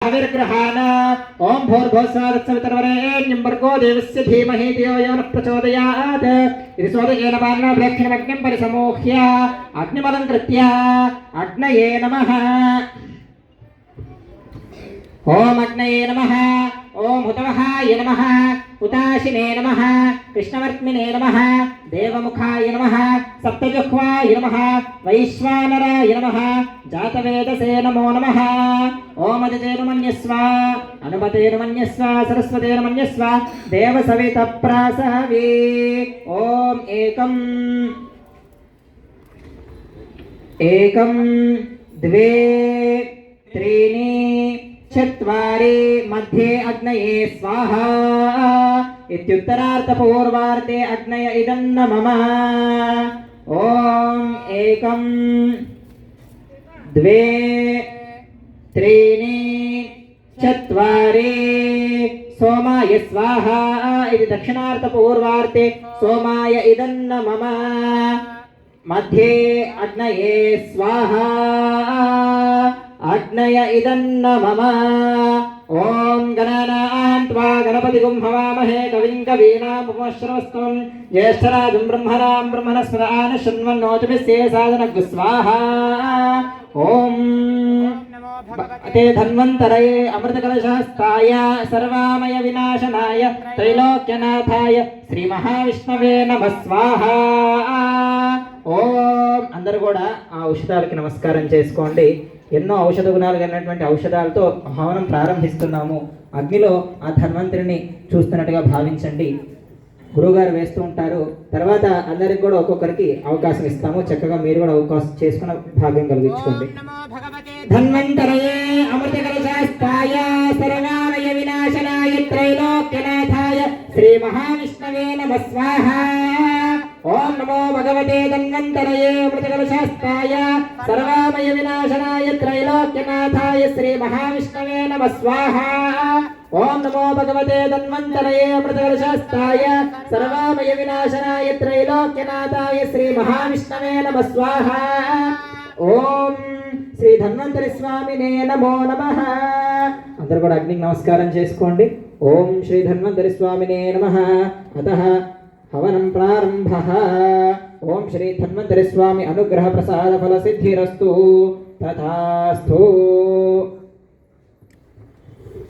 हविर्ग्रहाण ओम भूर्भुवस्सुवः भर्गो देवस्य धीमहि धियो यो नः प्रचोदयात् इति सोदकेन पार्णा प्रेक्षणमग्निं परिसमोह्य अग्निमलङ्कृत्य अग्नये नमः। ओम अग्नये नमः। ओम हुतवहाय नमः। हुताशिने नमः। कृष्णवर्त्मिने नमः। देवमुखाय नमः। सप्तजिह्वाय नमः। वैश्वानराय नमः। जातवेदसे नमो नमः। ओम अदितेर्मन्यस्व अनुमतेर्मन्यस्व सरस्वतेर्मन्यस्व देवसवितप्रासवे। ओम एकं द्वे त्रीणि चत्वारि मध्ये अग्नये स्वाहा इत्युत्तरार्थपूर्वार्थे अग्नय इदन्न मम। ओम एकं द्वे त्रीणि चत्वारि सोमाय स्वाहा इति दक्षिणार्थपूर्वार्थे सोमाय इदन्न मम। मध्ये अग्नये स्वाहा अग्नय इदन्न मम। ओम गणानां त्वा गणपतिगुं हवामहे कविं कवीनामुपमश्रवस्तमं ज्येष्ठराजं ब्रह्मणां ब्रह्मणस्पदान शृण्वन्नोतिभिः साधनग् स्वाहा। ओम ते धन्वन्तरये अमृतकलशहस्ताय सर्वामय विनाशनाय त्रैलोक्यनाथाय श्री महाविष्णवे नमः स्वाहा। ఓం అందరూ కూడా ఆ ఔషధాలకి నమస్కారం చేసుకోండి. ఎన్నో ఔషధ గుణాలు కలిగినటువంటి ఔషధాలతో హవనం ప్రారంభిస్తున్నాము. అగ్నిలో ఆ ధన్వంతరిని చూస్తున్నట్టుగా భావించండి. గురువుగారు వేస్తూ ఉంటారు. తర్వాత అందరికి కూడా ఒక్కొక్కరికి అవకాశం ఇస్తాము. చక్కగా మీరు కూడా అవకాశం చేసుకున్న భాగ్యం కలిగించుకోండి. ధన్వంతరయే అమృతకలశాస్తాయ సర్వామయ వినాశనాయ త్రైలోక్యనాథాయ శ్రీ మహావిష్ణవే నమః స్వాహా। ओम नमो भगवते धन्वन्तरये अमृतकलशास्ताय सर्वामय विनाशनाय त्रैलोक्यनाथाय श्री महाविष्णवे नमः स्वाहा। ओम नमो भगवते धन्वन्तरये अमृतकलशास्ताय सर्वामय विनाशनाय त्रैलोक्यनाथाय श्री महाविष्णवे नमः स्वाहा। ओम श्री धन्वन्तरि स्वामिने नमो नमः। अंदर కూడా అగ్నికి నమస్కారం చేసుకోండి. ఓం శ్రీ ధన్వంతరి స్వామినే నమః। అతః हवनं प्रारंभः। ओम श्री धन्वन्तरि स्वामी अनुग्रह प्रसाद फल सिद्धिरस्तु तथास्तु।